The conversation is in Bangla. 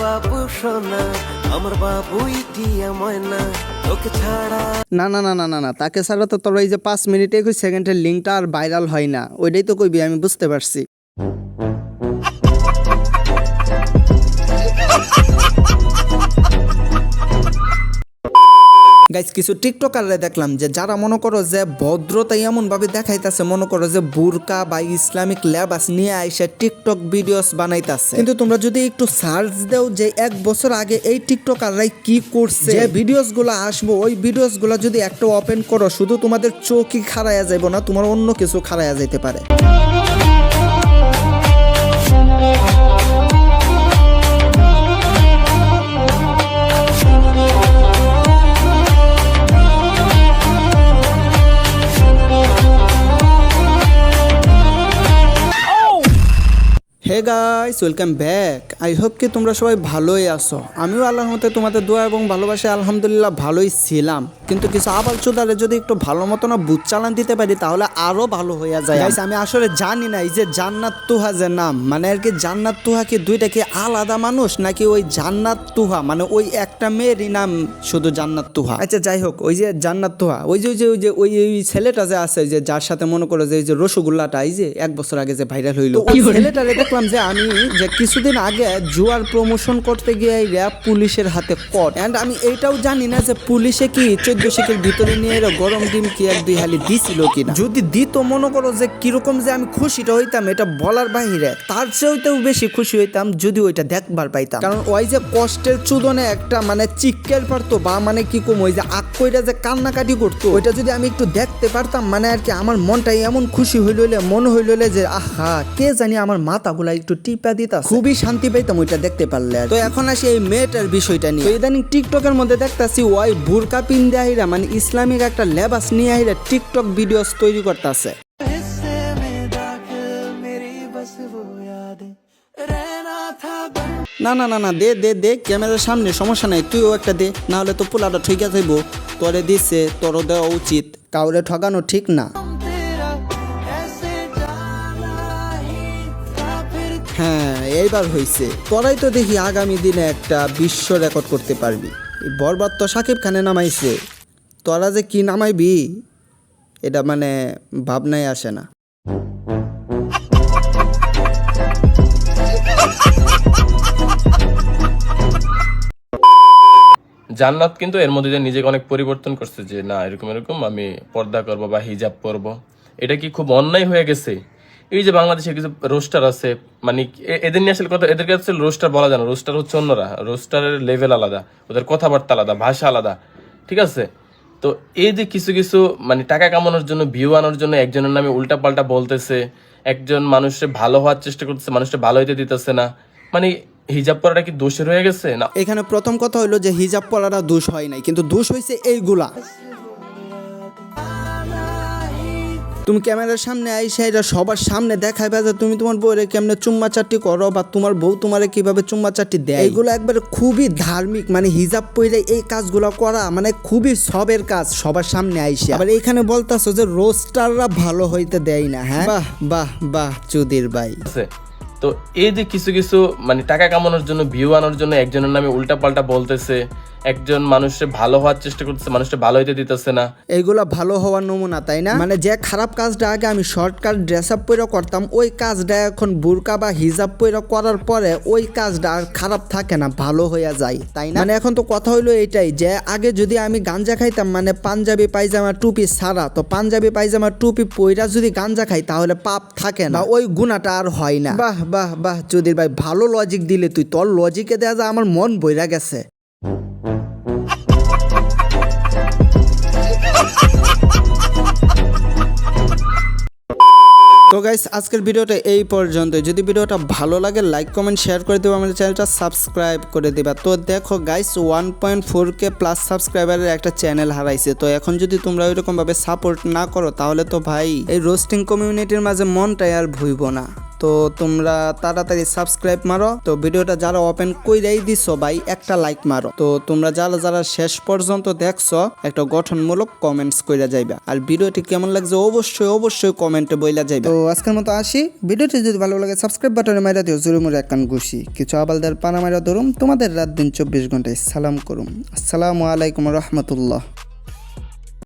বাবু সোনা, আমার বাবুই টিয়া ময়না, তোকে ছাড়া। না না না না না না, তাকে ছাড়া তো তোর এই যে 5 মিনিটে 21 সেকেন্ডের লিঙ্কটা আর ভাইরাল হয় না, ওইটাই তো কইবি, আমি বুঝতে পারছি। গাইস কিছু টিকটকাররা দেখলাম যে যারা মনে করো যে ভদ্রতা এমন ভাবে দেখাইতেছে, মনে করো যে বুরকা বা ইসলামিক লেবাস নিয়ে আইসা টিকটক ভিডিওস বানাইতেছে। কিন্তু তোমরা যদি একটু সার্চ দাও যে 1 বছর আগে এই টিকটকাররাই কি করছে, যে ভিডিওস গুলো আসবো ওই ভিডিওস গুলো যদি একটা ওপেন করো, শুধু তোমাদের চোখই খারাইয়া যাইব না, তোমার অন্য কিছু খারাইয়া যাইতে পারে। Hey guys, welcome back. I hope কি তোমরা সবাই ভালোই আছো। আমিও আল্লাহর মতে তোমাদের দোয়া এবং ভালোবাসায় আলহামদুলিল্লাহ ভালোই ছিলাম। কিন্তু কিছু আবাল চোদারে যদি একটু ভালো মতো না বুঝ চালান দিতে পারি তাহলে আরো ভালো হইয়া যায়। গাইস আমি আসলে জানি না এই যে জান্নাত তুহা যে নাম, মানে আর কি জান্নাত তুহা কি দুইটা কি আলাদা মানুষ, নাকি ওই জান্নাত তুহা মানে ওই একটা মেয়েরই নাম শুধু জান্নাত তুহা। আচ্ছা যাই হোক, ওই যে জান্নাত তুহা ওই ছেলেটা যে আছে যে যার সাথে মনে করো যে রসগোল্লাটা এই যে 1 বছর আগে যে ভাইরাল হইলো, ওই ছেলেটারে দেখলাম যে আমি যে কিছুদিন আগে জুয়ার প্রমোশন করতে গিয়ে র্যাব পুলিশের হাতে কট। এন্ড আমি এইটাও জানি না যে পুলিশে কি 14 শিকের ভিতরে নিয়ে গরম ডিম কি 1-2 হালি দিছিল কিনা। যদি দিত মনে করো যে কিরকম যে আমি খুশিটা হইতাম এটা বলার বাহিরে, তার চেয়েও বেশি খুশি হইতাম যদি ওইটা দেখবার পাইতাম। কারণ ওই যে কষ্টের চুদনে একটা মানে চিক্কের পারতো বা মানে কি কম ওই যে আগ কইরা যে কান্নাকাটি করতো, ওইটা যদি আমি একটু দেখতে পারতাম মানে আর কি আমার মনটা এমন খুশি হইলে মনে হইলে যে আহা কে জানি আমার মাথাগুলা একটু টিপা দিতা, খুবই শান্তি পাইতাম ওইটা দেখতে পারলে। তো এখন আসি এই মেয়েটার বিষয়টা নিয়ে। তো ইদানিং টিকটকের মধ্যে দেখতাছি ওই বুরকা পিন্দে আইরা মানে ইসলামিক একটা লেবাস নিয়ে আইরা টিকটক ভিডিওস তৈরি করতেছে। না না না না, দে দে দে ক্যামেরার সামনে, সমস্যা নাই, তুইও একটা দে, না হলে তো পোলাটা ঠইকা যাইব। তোরে দিছে, তোরও দেওয়া উচিত, কাউরে ঠগানো ঠিক না। হ্যাঁ এইবার হইছে, তোরাই তো দেখি আগামী দিনে একটা বিশ্ব রেকর্ড করতে পারবি। এই বরবাদ তো শাকিব খানে নামাইছে, তোরা যে কি নামাইবি এটা মানে ভাবনাই আসে না। জান্নাত কিন্তু এর মধ্যে দিয়ে নিজেকে অনেক পরিবর্তন করছে যে না এরকম এরকম আমি পর্দা করব বা হিজাব করব। এটা কি খুব অন্যায় হয়ে গেছে? এই যে বাংলাদেশে কিছু রোস্টার আছে, মানে এদের নিয়ে আসলে কথা, এদেরকে আসলে রোস্টার বলা যায় না, রোস্টার হচ্ছে অন্যরা, রোস্টারের লেভেল আলাদা, ওদের কথাবার্তা আলাদা, ভাষা আলাদা, ঠিক আছে? তো এই যে কিছু কিছু মানে টাকা কামানোর জন্য, ভিউ আনার জন্য একজনের নামে উল্টা পাল্টা বলতেছে, একজন মানুষের ভালো হওয়ার চেষ্টা করতেছে, মানুষটা ভালো হইতে দিতেছে না, মানে হিজাব পরাটা কি দোষের হয়ে গেছে? না, এখানে প্রথম কথা হইলো যে হিজাব পরাটা দোষ হয় নাই, কিন্তু দোষ হইছে এইগুলা। তুমি ক্যামেরার সামনে আইসা এটা সবার সামনে দেখাইবা যে তুমি তোমার বউরে কেমনে চুম্মা চাটি করো বা তোমার বউ তোমারে কিভাবে চুম্মা চাটি দেয়, এইগুলো একবারে খুবই ধার্মিক, মানে হিজাব পরে এই কাজগুলো করা মানে খুবই সবের কাজ সবার সামনে আইসা। আবার এখানে বলতাছো যে রোস্টাররা ভালো হইতে দেয় না। হ্যাঁ বাহ বাহ বাহ চুদির ভাই। তো এই যে কিছু কিছু মানে টাকা কামানোর জন্য, ভিউ আনার জন্য একজনের নামে উল্টা পাল্টা বলতেছে, একজন মানুষের ভালো হওয়ার চেষ্টা করতেছে, মানুষটা ভালো হইতে দিতেছে না, এইগুলা ভালো হওয়ার নমুনা, তাই না? মানে যে খারাপ কাজটা আগে আমি শর্টকাট ড্রেস আপ পরে করতাম, ওই কাজটা এখন বুরকা বা হিজাব পরে করার পরে ওই কাজটা আর খারাপ থাকে না, ভালো হইয়া যায়, তাই না? মানে এখন তো কথা হইলো এটাই যে আগে যদি আমি গাঞ্জা খাইতাম মানে পাঞ্জাবি পায়জামা টুপি ছাড়া, তো পাঞ্জাবি পায়জামা টুপি পইরা যদি গাঞ্জা খাই তাহলে পাপ থাকে না, ওই গুণাটা আর হয় না। বাহ বাহ বাহ চৌধুরী ভাই, ভালো লজিক দিলে তুই, তোর লজিকে দেয়া যা আমার মন বইরা গেছে। তো গাইস আজকের ভিডিওটা এই পর্যন্ত। যদি ভিডিওটা ভালো লাগে লাইক কমেন্ট শেয়ার করে দেবো, আমাদের চ্যানেলটা সাবস্ক্রাইব করে দেবা। তো দেখো গাইস 1.4K প্লাস সাবস্ক্রাইবারের একটা চ্যানেল হারাইছে। তো এখন যদি তোমরা ওইরকম ভাবে সাপোর্ট না করো তাহলে তো ভাই এই রোস্টিং কমিউনিটির মাঝে মনটাই আর ভুইব না। তো তোমরা তাড়াতাড়ি সাবস্ক্রাইব মারো। তো ভিডিওটা যারা ওপেন কইরাই দিছো ভাই একটা লাইক মারো। তো তোমরা যারা যারা শেষ পর্যন্ত দেখছো একটা গঠনমূলক কমেন্টস কইরা যাইবা। আর ভিডিওটি কেমন লাগছে অবশ্যই কমেন্টে বইলা যাইবা। তো আজকের মতো আসি, ভিডিওটি যদি ভালো লাগে সাবস্ক্রাইব বাটনে মাইরা দিও, জোরে মোরে একখান ঘুষি, কিছু আবালদের পানা মাইরা ধরুম, তোমাদের রাত দিন 24 ঘন্টায় সালাম করুম। আসসালামু আলাইকুম রহমতুল্লাহ।